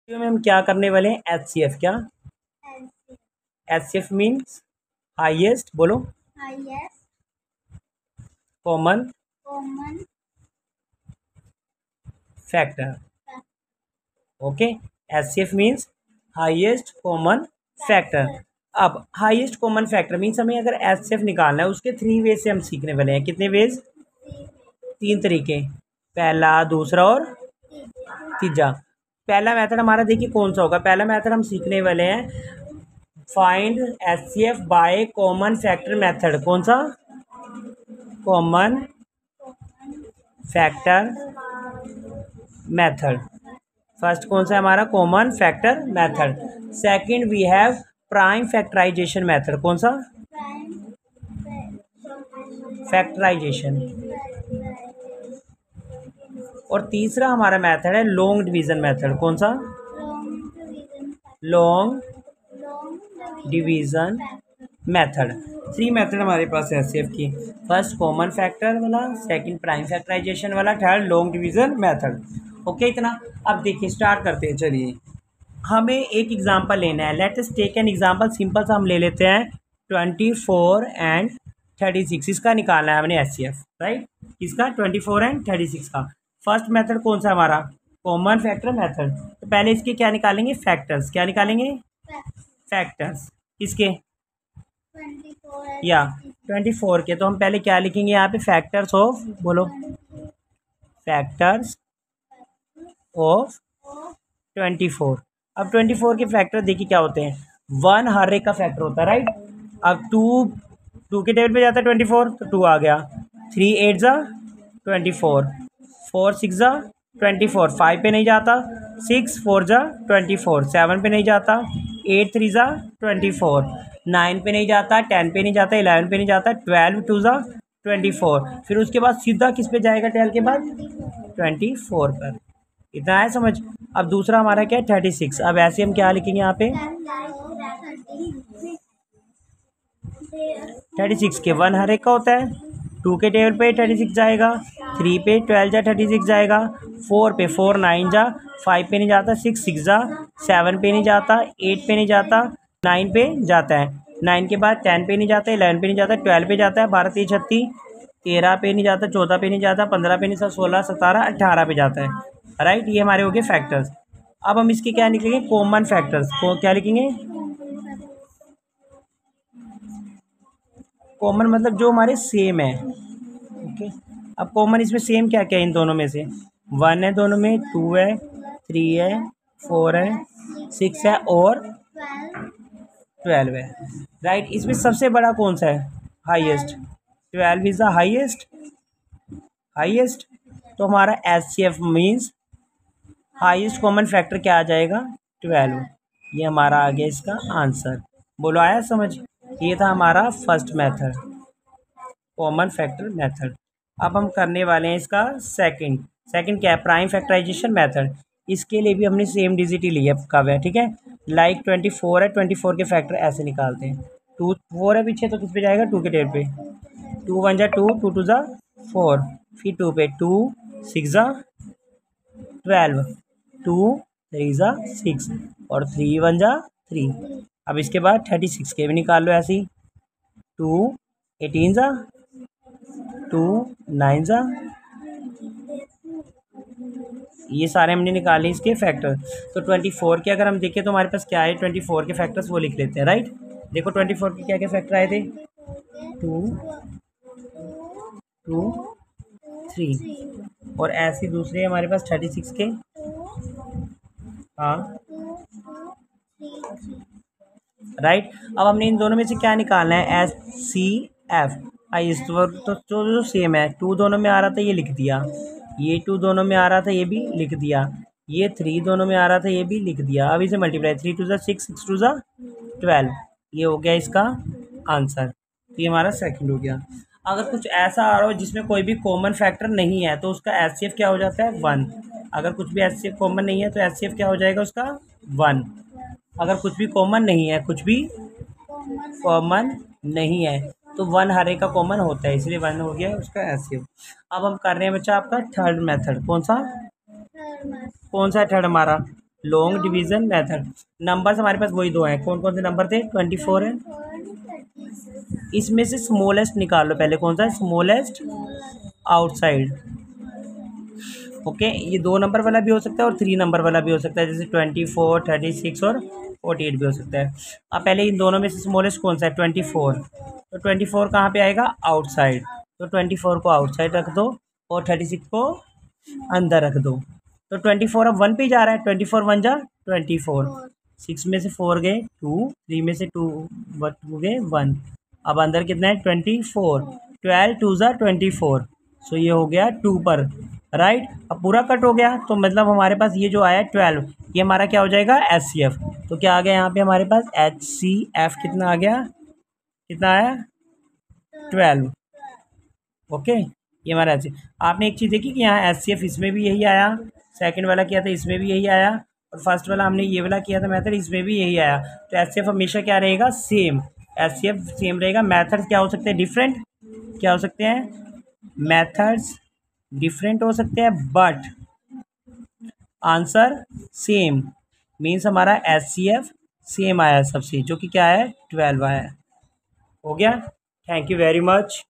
में हम क्या करने वाले हैं, HCF। क्या HCF मीन्स हाईएस्ट, बोलो, common factor. Okay, HCF means highest common factor. अब हाईएस्ट कॉमन फैक्टर मीन्स हमें अगर HCF निकालना है, उसके 3 वेज से हम सीखने वाले हैं। कितने वेज? 3 तरीके, पहला, दूसरा और तीसरा। पहला मेथड हमारा देखिए कौन सा होगा। पहला मेथड हम सीखने वाले हैं find HCF by common factor method. कौन सा? Common factor method. फर्स्ट कौन सा है हमारा? Common factor method. Second we have prime factorization method. कौन सा? फैक्टराइजेशन। और तीसरा हमारा मेथड है लॉन्ग डिवीजन मेथड। कौन सा? Long division method. 3 मेथड हमारे पास है HCF की। फर्स्ट कॉमन फैक्टर वाला, सेकंड प्राइम फैक्टराइजेशन वाला, third long division method. Okay, इतना। अब देखिए स्टार्ट करते हैं। चलिए हमें एक एग्जांपल लेना है। Let us take an example. Simple सा हम ले लेते हैं 24 एंड 36। इसका निकालना है हमने HCF, राइट। इसका 24 एंड 36 का। फर्स्ट मेथड कौन सा हमारा? Common factor method. तो पहले इसके क्या निकालेंगे? फैक्टर्स। क्या निकालेंगे? फैक्टर्स। किसके? या 24 के। तो हम पहले क्या लिखेंगे यहाँ पे? फैक्टर्स ऑफ, बोलो, फैक्टर्स ऑफ 24। अब 24 के फैक्टर देखिए क्या होते हैं। 1 हर एक का फैक्टर होता है, राइट। अब 2 के टेबल पे जाता है 24, तो 2 आ गया। 3 8 जा 24, 4 6 जा 24, 5 पे नहीं जाता, 6 4 जा 24, 7 पे नहीं जाता, 8 3 जा 24, 9 पे नहीं जाता, 10 पे नहीं जाता, 11 पे नहीं जाता, 12 2 जा 24। फिर उसके बाद सीधा किस पे जाएगा? 12 के बाद 24 पर। इतना है समझ। अब दूसरा हमारा क्या है? 36। अब ऐसे हम क्या लिखेंगे यहाँ पे? 36 के 1 हर एक का होता है। 2 के टेबल पे 36 जाएगा, 3 पे 12 जा 36 जाएगा, 4 पे 4 9 जा, 5 पे नहीं जाता, 6 6 जा, 7 पे नहीं जाता, 8 पे नहीं जाता, 9 पे जाता है, 9 के बाद 10 पे नहीं जाता, 11 पे नहीं जाता, 12 पे जाता है, 12 3 36, 13 पे नहीं जाता, 14 पे नहीं जाता, 15 पे नहीं जाता, 16 17 18 पे जाता है, राइट। ये हमारे हो गए फैक्टर्स। अब हम इसके क्या लिखेंगे? कॉमन फैक्टर्स को क्या लिखेंगे? कॉमन मतलब जो हमारे सेम है। ओके, अब कॉमन इसमें सेम क्या क्या है? इन दोनों में से 1 है, दोनों में 2 है, 3 है, 4 है, 6 है और 12 है, राइट। इसमें सबसे बड़ा कौन सा है? Highest. 12 is the highest. Highest. तो हमारा HCF means highest common factor क्या आ जाएगा? 12। ये हमारा आ गया इसका आंसर। बोलो, आया समझ? ये था हमारा first method, common factor method. अब हम करने वाले हैं इसका सेकंड। सेकंड क्या है? Prime factorization method. इसके लिए भी हमने सेम डिजिट ही लिया कब है, ठीक है। लाइक 24 है, 24 के फैक्टर ऐसे निकालते हैं। 2 4 है पीछे, तो किस पे जाएगा? 2 के टेबल पे। 2 1 जा 2, 2 2 जा 4, फिर 2 पे 2 6 जा 12, 2 3 जा 6 और 3 1 जा 3। अब इसके बाद 36 के भी निकाल लो ऐसे ही। 2 18 जा, 2 9 जा, ये सारे हमने निकाले इसके फैक्टर। तो 24 के अगर हम देखें तो हमारे पास क्या है? 24 के फैक्टर्स वो लिख लेते हैं, राइट। देखो 24 के क्या क्या फैक्टर आए थे? 2 2 3 और ऐसे दूसरे हमारे पास 36 के। हाँ, राइट। अब हमने इन दोनों में से क्या निकालना है? HCF। इस तो जो सेम है, 2 दोनों में आ रहा था ये लिख दिया, ये 2 दोनों में आ रहा था ये भी लिख दिया, ये 3 दोनों में आ रहा था ये भी लिख दिया। अब इसे मल्टीप्लाई, 3 2 जा 6, 6 2 जा 12। ये हो गया इसका आंसर। तो ये हमारा सेकंड हो गया। अगर कुछ ऐसा आ रहा हो जिसमें कोई भी कॉमन फैक्टर नहीं है तो उसका HCF क्या हो जाता है? 1। अगर कुछ भी HCF कॉमन नहीं है तो HCF क्या हो जाएगा उसका? 1। अगर कुछ भी कॉमन नहीं है, कुछ भी कॉमन नहीं है तो 1 हर एक का कॉमन होता है, इसलिए 1 हो गया उसका HCF। अब हम कर रहे हैं बच्चा आपका थर्ड मेथड। कौन सा? कौन सा है थर्ड हमारा? Long division method. नंबर्स हमारे पास वही दो हैं, कौन कौन से नंबर थे? 24 है। इसमें से स्मॉलेस्ट निकाल लो पहले, कौन सा है? Smallest outside. ओके, ये 2 नंबर वाला भी हो सकता है और 3 नंबर वाला भी हो सकता है, जैसे 24, 36 और 48 भी हो सकता है। अब पहले इन दोनों में से स्मॉलेस्ट कौन सा है? 24। तो 24 कहाँ पे आएगा? आउटसाइड। तो 24 को आउटसाइड रख दो और 36 को अंदर रख दो। तो 24 अब 1 पे जा रहा है, 24 1 जा 24, 6 में से 4 गए 2, 3 में से 2 गए 1। अब अंदर कितना है? 24, 12 2 जा 24। सो ये हो गया 2 पर, राइट। अब पूरा कट हो गया, तो मतलब हमारे पास ये जो आया 12, ये हमारा क्या हो जाएगा? HCF। तो क्या आ गया यहाँ पे हमारे पास? HCF कितना आ गया? कितना आया? 12। ओके, ये हमारा HCF। आपने एक चीज़ देखी कि यहाँ HCF इसमें भी यही आया, सेकंड वाला किया था इसमें भी यही आया, और फर्स्ट वाला हमने ये वाला किया था मेथड, इसमें भी यही आया। तो HCF हमेशा क्या रहेगा? सेम। HCF सेम रहेगा। मेथड्स क्या हो सकते हैं? डिफरेंट। क्या हो सकते हैं? मेथड्स डिफरेंट हो सकते हैं, बट आंसर सेम। मीन्स हमारा HCF सेम आया सबसे, जो कि क्या है? 12 आया। हो गया। Thank you very much.